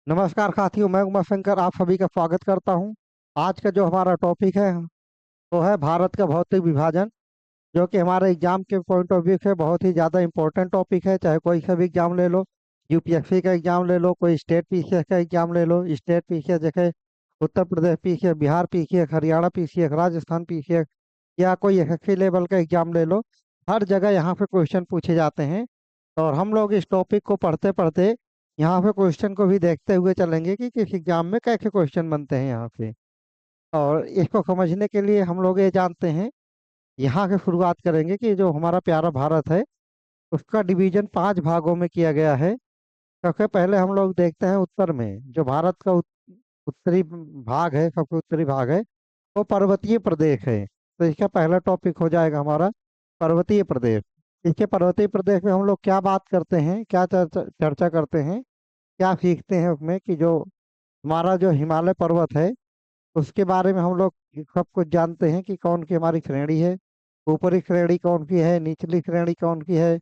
नमस्कार साथियों, मैं उमा शंकर आप सभी का स्वागत करता हूं। आज का जो हमारा टॉपिक है वो है भारत का भौतिक विभाजन, जो कि हमारे एग्जाम के पॉइंट ऑफ व्यू से बहुत ही ज़्यादा इंपॉर्टेंट टॉपिक है। चाहे कोई सा भी एग्जाम ले लो, यूपीएससी का एग्जाम ले लो, कोई स्टेट पीसीएस का एग्जाम ले लो। स्टेट पीसीएस जैसे Uttar Pradesh PCS, Bihar PCS, Haryana PCS, Rajasthan PCS, या कोई एसएससी लेवल का एग्जाम ले लो। हर जगह यहाँ पे क्वेश्चन पूछे जाते हैं। और हम लोग इस टॉपिक को पढ़ते पढ़ते यहाँ पे क्वेश्चन को भी देखते हुए चलेंगे कि किस एग्जाम में कैसे क्वेश्चन बनते हैं यहाँ पे। और इसको समझने के लिए हम लोग ये जानते हैं, यहाँ से शुरुआत करेंगे कि जो हमारा प्यारा भारत है उसका डिवीजन 5 भागों में किया गया है। सबसे पहले हम लोग देखते हैं उत्तर में, जो भारत का उत्तरी भाग है, सबसे उत्तरी भाग है, वो पर्वतीय प्रदेश है। तो इसका पहला टॉपिक हो जाएगा हमारा पर्वतीय प्रदेश। इसके पर्वतीय प्रदेश में हम लोग क्या बात करते हैं, क्या चर्चा चर्चा करते हैं, क्या सीखते हैं उसमें कि जो हमारा जो हिमालय पर्वत है उसके बारे में हम लोग सब कुछ जानते हैं कि कौन सी हमारी श्रेणी है, ऊपरी श्रेणी कौन सी है, निचली श्रेणी कौन सी है।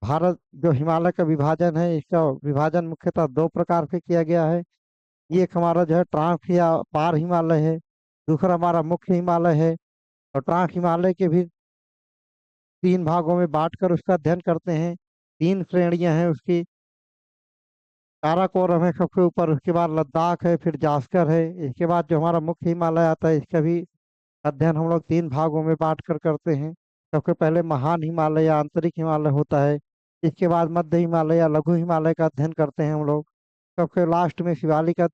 भारत जो हिमालय का विभाजन है, इसका विभाजन मुख्यतः दो प्रकार से किया गया है। एक हमारा जो है ट्रांस या पार हिमालय है, दूसरा हमारा मुख्य हिमालय है। और ट्रांस हिमालय के भी 3 भागों में बांटकर उसका अध्ययन करते हैं। 3 श्रेणियां हैं उसकी। काराकोरम है सबसे ऊपर, उसके बाद लद्दाख है, फिर जास्कर है। इसके बाद जो हमारा मुख्य हिमालय आता है इसका भी अध्ययन हम लोग 3 भागों में बांट कर करते हैं। सबसे पहले महान हिमालय या आंतरिक हिमालय होता है। इसके बाद मध्य हिमालय या लघु हिमालय का अध्ययन करते हैं हम लोग। सबसे लास्ट में शिवालिक का,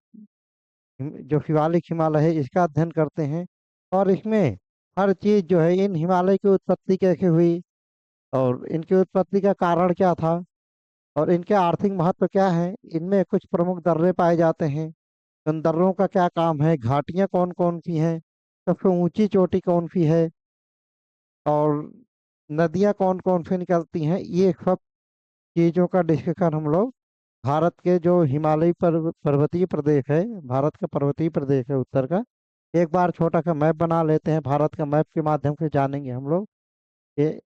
जो शिवालिक हिमालय है इसका अध्ययन करते हैं। और इसमें हर चीज जो है, इन हिमालय की उत्पत्ति कैसे हुई, और इनकी उत्पत्ति का कारण क्या था, और इनके आर्थिक महत्व क्या है, इनमें कुछ प्रमुख दर्रे पाए जाते हैं, उन दर्रों का क्या काम है, घाटियां कौन कौन सी हैं, सबसे ऊंची चोटी कौन सी है, और नदियां कौन कौन सी निकलती हैं, ये सब चीजों का डिस्कशन हम लोग भारत के जो हिमालयी पर्वतीय प्रदेश है, भारत का पर्वतीय प्रदेश है उत्तर का, एक बार छोटा सा मैप बना लेते हैं। भारत का मैप के माध्यम से जानेंगे हम लोग ये।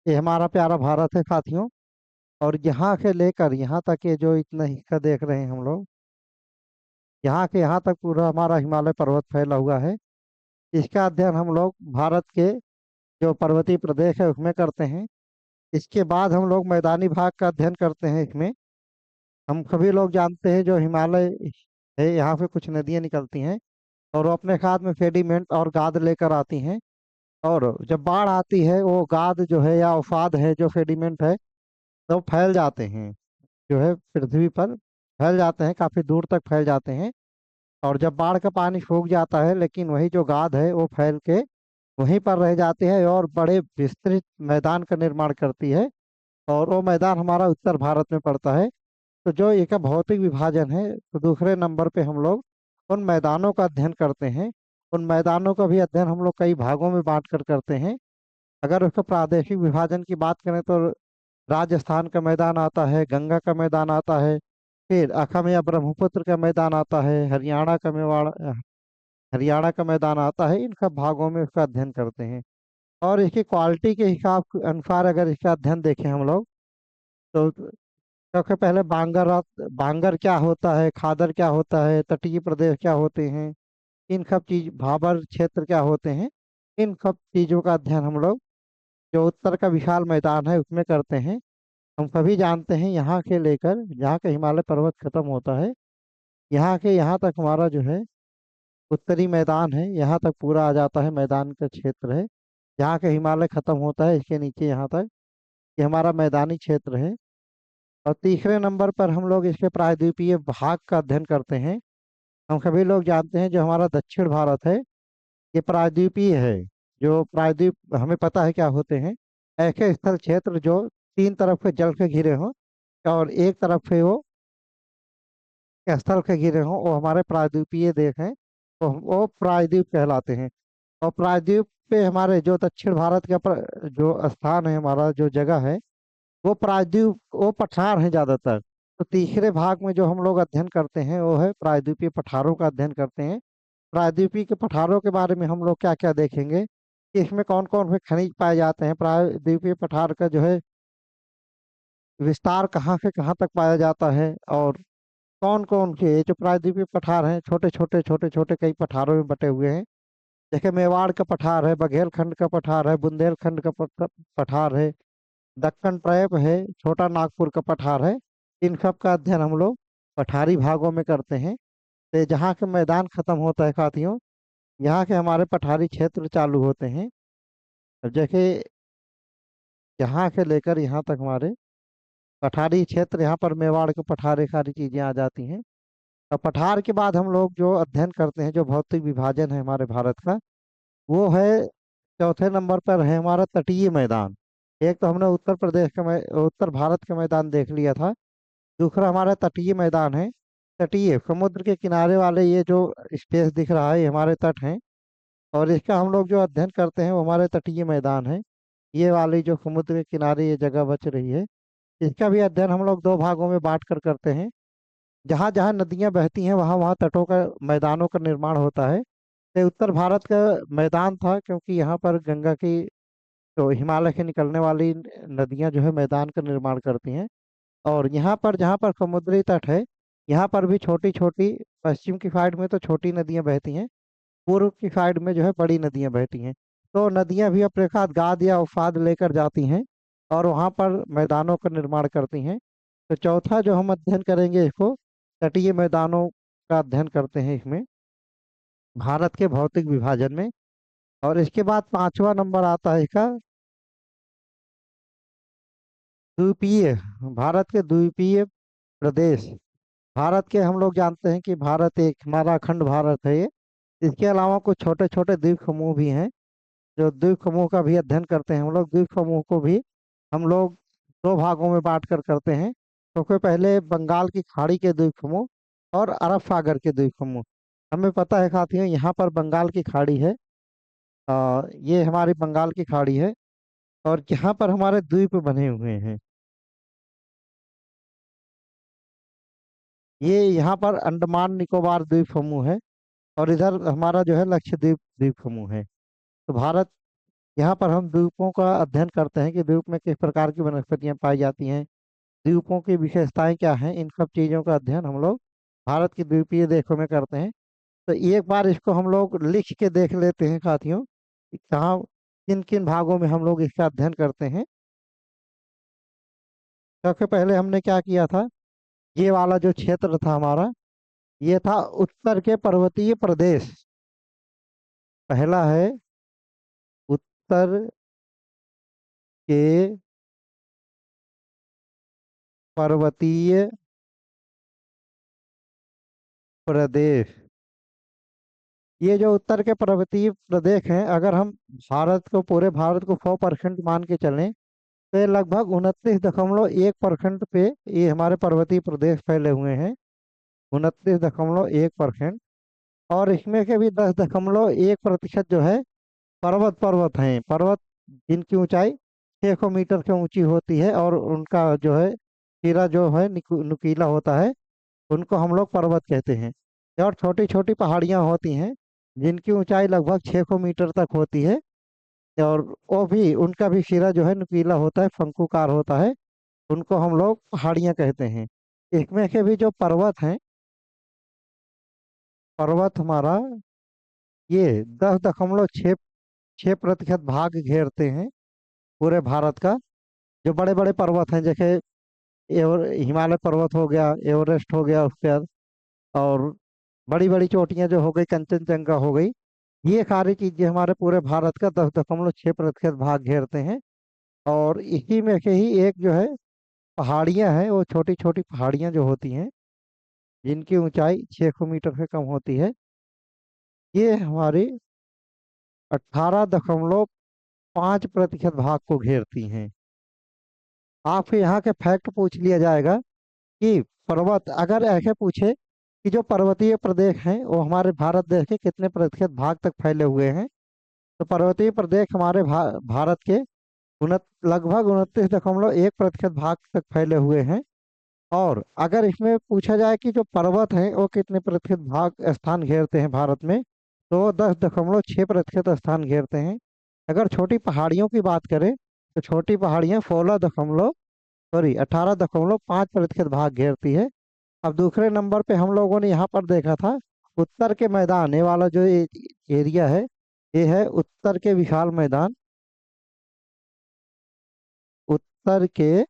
ये हमारा प्यारा भारत है साथियों। और यहाँ से लेकर यहाँ तक ये जो इतना हिस्सा देख रहे हैं हम लोग, यहाँ के यहाँ तक पूरा हमारा हिमालय पर्वत फैला हुआ है। इसका अध्ययन हम लोग भारत के जो पर्वतीय प्रदेश है उसमें करते हैं। इसके बाद हम लोग मैदानी भाग का अध्ययन करते हैं इसमें। हम सभी लोग जानते हैं जो हिमालय है, यहाँ पे कुछ नदियाँ निकलती हैं और वो अपने साथ में सेडिमेंट और गाद लेकर आती हैं। और जब बाढ़ आती है, वो गाद जो है या उफाद है, जो सेडिमेंट है, तो फैल जाते हैं, जो है पृथ्वी पर फैल जाते हैं, काफी दूर तक फैल जाते हैं। और जब बाढ़ का पानी सूख जाता है, लेकिन वही जो गाद है वो फैल के वहीं पर रह जाती है और बड़े विस्तृत मैदान का निर्माण करती है। और वो मैदान हमारा उत्तर भारत में पड़ता है। तो जो एक भौतिक विभाजन है, तो दूसरे नंबर पे हम लोग उन मैदानों का अध्ययन करते हैं। उन मैदानों का भी अध्ययन हम लोग कई भागों में बांट कर करते हैं। अगर उसका प्रादेशिक विभाजन की बात करें तो राजस्थान का मैदान आता है, गंगा का मैदान आता है, फिर असम या ब्रह्मपुत्र का मैदान आता है, हरियाणा का मैदान आता है। इन सब भागों में उसका अध्ययन करते हैं। और इसकी क्वालिटी के हिसाब के अनुसार अगर इसका अध्ययन देखें हम लोग, तो सबसे पहले बांगर क्या होता है, खादर क्या होता है, तटीय प्रदेश क्या होते हैं, इन सब चीज, भाबर क्षेत्र क्या होते हैं, इन सब चीजों का अध्ययन हम लोग जो उत्तर का विशाल मैदान है उसमें करते हैं। हम सभी जानते हैं यहाँ के लेकर जहाँ का हिमालय पर्वत खत्म होता है, यहाँ के यहाँ तक हमारा जो है उत्तरी मैदान है, यहाँ तक पूरा आ जाता है, मैदान का क्षेत्र है। जहाँ के हिमालय खत्म होता है इसके नीचे यहाँ तक ये हमारा मैदानी क्षेत्र है। और तीसरे नंबर पर हम लोग इसके प्रायद्वीपीय भाग का अध्ययन करते हैं। हम सभी लोग जानते हैं जो हमारा दक्षिण भारत है ये प्रायद्वीपीय है। जो प्रायद्वीप हमें पता है क्या होते हैं, ऐसे स्थल क्षेत्र जो 3 तरफ से जल से घिरे हों और एक तरफ से वो के स्थल के घिरे हों, वो हमारे प्रायद्वीपीय देश हैं, तो वो प्रायद्वीप कहलाते हैं। और प्रायद्वीप पे हमारे जो दक्षिण भारत का जो स्थान है, हमारा जो जगह है, वो प्रायद्वीप, वो पठार है ज्यादातर। तो तीसरे भाग में जो हम लोग अध्ययन करते हैं वो है प्रायद्वीपीय पठारों का अध्ययन करते हैं। प्रायद्वीपीय के पठारों के बारे में हम लोग क्या क्या देखेंगे कि इसमें कौन कौन से खनिज पाए जाते हैं, प्रायद्वीपीय पठार का जो है विस्तार कहाँ से कहाँ तक पाया जाता है, और कौन कौन से ये जो प्रायद्वीपीय पठार हैं, छोटे छोटे कई पठारों में बटे हुए हैं। जैसे मेवाड़ का पठार है, बघेलखंड का पठार है, बुंदेलखंड का पठार है, दक्कन ट्रैप है, छोटा नागपुर का पठार है। इन सब का अध्ययन हम लोग पठारी भागों में करते हैं। तो जहाँ के मैदान खत्म होता है साथियों, यहाँ के हमारे पठारी क्षेत्र चालू होते हैं। अब जैसे यहाँ से लेकर यहाँ तक हमारे पठारी क्षेत्र, यहाँ पर मेवाड़ के पठार, ये सारी चीजें आ जाती हैं। और पठार के बाद हम लोग जो अध्ययन करते हैं, जो भौतिक विभाजन है हमारे भारत का, वो है चौथे नंबर पर है हमारा तटीय मैदान। एक तो हमने उत्तर प्रदेश का उत्तर भारत का मैदान देख लिया था। दूसरा हमारा तटीय मैदान है। तटीय समुद्र के किनारे वाले ये जो स्पेस दिख रहा है, ये हमारे तट हैं। और इसका हम लोग जो अध्ययन करते हैं वो हमारे तटीय मैदान है। ये वाली जो समुद्र के किनारे ये जगह बच रही है, इसका भी अध्ययन हम लोग दो भागों में बांट कर करते हैं। जहाँ जहाँ नदियाँ बहती हैं वहाँ वहाँ तटों का, मैदानों का निर्माण होता है। ये उत्तर भारत का मैदान था, क्योंकि यहाँ पर गंगा की, तो हिमालय से निकलने वाली नदियाँ जो है मैदान का निर्माण करती हैं। और यहाँ पर जहाँ पर समुद्री तट है, यहाँ पर भी छोटी छोटी, पश्चिम की साइड में तो छोटी नदियाँ बहती हैं, पूर्व की साइड में जो है बड़ी नदियाँ बहती हैं। तो नदियाँ भी अपने साथ गाद या उफाद लेकर जाती हैं और वहाँ पर मैदानों का निर्माण करती हैं। तो चौथा जो हम अध्ययन करेंगे इसको, तटीय मैदानों का अध्ययन करते हैं इसमें, भारत के भौतिक विभाजन में। और इसके बाद पांचवा नंबर आता है इसका द्वीपीय, भारत के द्वीपीय प्रदेश। भारत के हम लोग जानते हैं कि भारत एक, हमारा अखंड भारत है ये। इसके अलावा कुछ छोटे छोटे द्वीप समूह भी हैं, जो द्वीप समूह का भी अध्ययन करते हैं हम लोग। द्वीप समूह को भी हम लोग दो भागों में बांट कर करते हैं। सबसे पहले बंगाल की खाड़ी के द्वीप समूह और अरब सागर के द्वीप समूह। हमें पता है साथियों, यहाँ पर बंगाल की खाड़ी है, ये हमारी बंगाल की खाड़ी है, और यहाँ पर हमारे द्वीप बने हुए हैं। ये यहाँ पर अंडमान निकोबार द्वीप समूह है, और इधर हमारा जो है लक्षद्वीप द्वीप समूह है। तो भारत, यहाँ पर हम द्वीपों का अध्ययन करते हैं कि द्वीप में किस प्रकार की वनस्पतियां पाई जाती हैं, द्वीपों की विशेषताएं क्या हैं, इन सब चीज़ों का अध्ययन हम लोग भारत के द्वीपीय देशों में करते हैं। तो एक बार इसको हम लोग लिख के देख लेते हैं साथियों कि कहाँ, किन किन भागों में हम लोग इसका अध्ययन करते हैं। सबसे पहले हमने क्या किया था, ये वाला जो क्षेत्र था हमारा, ये था उत्तर के पर्वतीय प्रदेश। पहला है उत्तर के पर्वतीय प्रदेश। ये जो उत्तर के पर्वतीय प्रदेश हैं, अगर हम भारत को, पूरे भारत को 100% मान के चलें, तो ये लगभग 29.1% पे ये हमारे पर्वतीय प्रदेश फैले हुए हैं। 29.1%। और इसमें के भी 10.1% जो है पर्वत पर्वत हैं, पर्वत जिनकी ऊंचाई 600 मीटर से ऊंची होती है, और उनका जो है सिरा जो है नुकीला होता है, उनको हम लोग पर्वत कहते हैं। और छोटी छोटी पहाड़ियाँ होती हैं जिनकी ऊंचाई लगभग 600 मीटर तक होती है, और वो भी, उनका भी सिरा जो है नुकीला होता है, शंकुकार होता है, उनको हम लोग पहाड़ियाँ कहते हैं। इसमें के भी जो पर्वत हैं, पर्वत हमारा ये 10.6% भाग घेरते हैं पूरे भारत का। जो बड़े बड़े पर्वत हैं, जैसे हिमालय पर्वत हो गया, एवरेस्ट हो गया, उसके बाद और बड़ी बड़ी चोटियां जो हो गई, कंचनजंगा हो गई, ये सारी चीजें हमारे पूरे भारत का 10.6% भाग घेरते हैं। और इसी में से ही एक जो है पहाड़ियां हैं, वो छोटी छोटी पहाड़ियां जो होती हैं, जिनकी ऊंचाई 600 मीटर से कम होती है, ये हमारी 18.5% भाग को घेरती हैं। आपसे यहाँ के फैक्ट पूछ लिया जाएगा कि पर्वत, अगर ऐसे पूछे कि जो पर्वतीय प्रदेश हैं वो हमारे भारत देश के कितने प्रतिशत भाग तक फैले हुए हैं। तो पर्वतीय प्रदेश हमारे भारत के लगभग 29.1% भाग तक फैले हुए हैं। और अगर इसमें पूछा जाए कि जो पर्वत हैं वो कितने प्रतिशत भाग स्थान घेरते हैं भारत में, तो वो 10.6% स्थान घेरते हैं। अगर छोटी पहाड़ियों की बात करें तो छोटी पहाड़ियाँ 18.5% भाग घेरती है। अब दूसरे नंबर पे हम लोगों ने यहाँ पर देखा था उत्तर के मैदान, ये वाला जो एरिया है, ये है उत्तर के विशाल मैदान। उत्तर के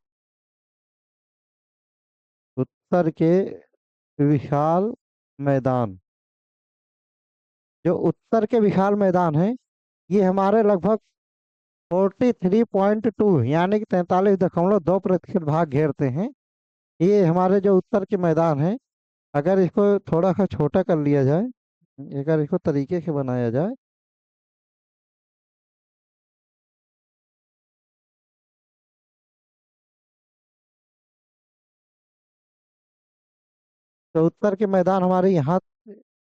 उत्तर के विशाल मैदान, जो उत्तर के विशाल मैदान है, ये हमारे लगभग 43.2 यानी कि 43.2% भाग घेरते हैं। ये हमारे जो उत्तर के मैदान है, अगर इसको थोड़ा सा छोटा कर लिया जाए, अगर इसको तरीके से बनाया जाए, तो उत्तर के मैदान हमारे यहाँ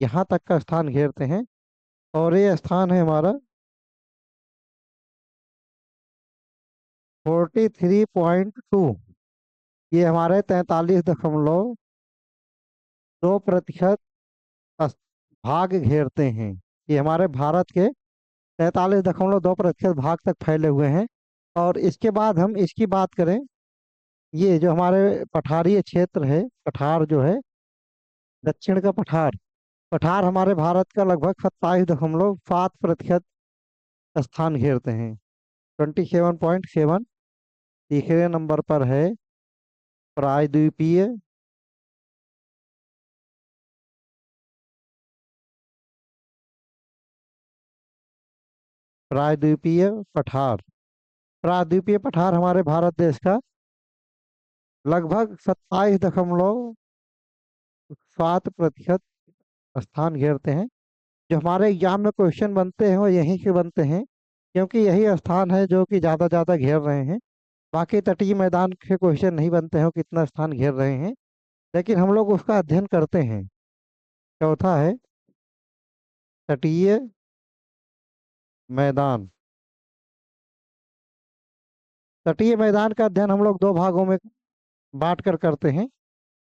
यहाँ तक का स्थान घेरते हैं। और ये स्थान है हमारा 43.2, ये हमारे 43.2% अस- भाग घेरते हैं। ये हमारे भारत के 43.2% भाग तक फैले हुए हैं। और इसके बाद हम इसकी बात करें, ये जो हमारे पठारीय क्षेत्र है, पठार जो है, दक्षिण का पठार, पठार हमारे भारत का लगभग 27.7% स्थान घेरते हैं। 27.7। तीसरे नंबर पर है प्रायद्वीपीय प्रायद्वीपीय पठार। प्रायद्वीपीय पठार हमारे भारत देश का लगभग 27.7% स्थान घेरते हैं। जो हमारे एग्जाम में क्वेश्चन बनते हैं वो यहीं से बनते हैं, क्योंकि यही स्थान है जो कि ज़्यादा घेर रहे हैं। बाकी तटीय मैदान के क्वेश्चन नहीं बनते हैं वो कितना स्थान घेर रहे हैं, लेकिन हम लोग उसका अध्ययन करते हैं। चौथा है तटीय मैदान। तटीय मैदान का अध्ययन हम लोग दो भागों में बांट कर करते हैं।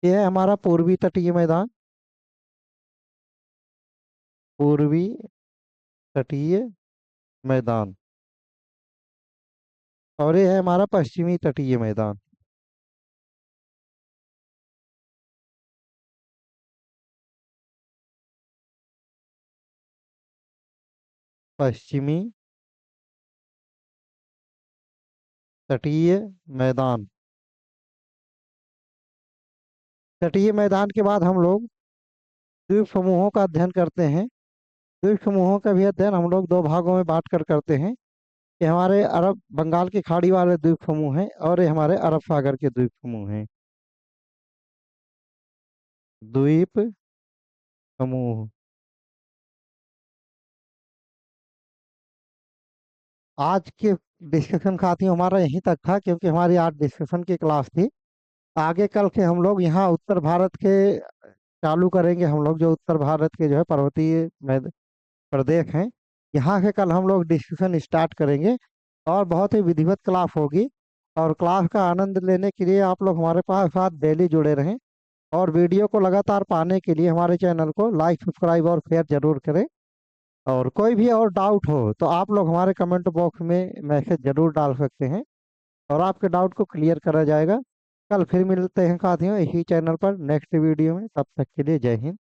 यह है हमारा पूर्वी तटीय मैदान, पूर्वी तटीय मैदान। और ये है हमारा पश्चिमी तटीय मैदान। पश्चिमी तटीय मैदान। तटीय मैदान के बाद हम लोग द्वीप समूहों का अध्ययन करते हैं। द्वीप समूहों का भी अध्ययन हम लोग दो भागों में बांट कर करते हैं। ये हमारे अरब बंगाल की खाड़ी वाले द्वीप समूह हैं और ये हमारे अरब सागर के द्वीप समूह हैं। द्वीप समूह। आज के डिस्कशन साथियों हमारा यहीं तक था, क्योंकि हमारी आज डिस्कशन की क्लास थी। आगे कल के हम लोग यहाँ उत्तर भारत के चालू करेंगे। हम लोग जो उत्तर भारत के जो है पर्वतीय प्रदेश हैं, यहाँ से कल हम लोग डिस्कशन स्टार्ट करेंगे और बहुत ही विधिवत क्लास होगी। और क्लास का आनंद लेने के लिए आप लोग हमारे पास साथ डेली जुड़े रहें। और वीडियो को लगातार पाने के लिए हमारे चैनल को लाइक, सब्सक्राइब और शेयर जरूर करें। और कोई भी और डाउट हो तो आप लोग हमारे कमेंट बॉक्स में मैसेज जरूर डाल सकते हैं और आपके डाउट को क्लियर करा जाएगा। कल फिर मिलते हैं साथियों इसी चैनल पर नेक्स्ट वीडियो में। तब तक के लिए जय हिंद।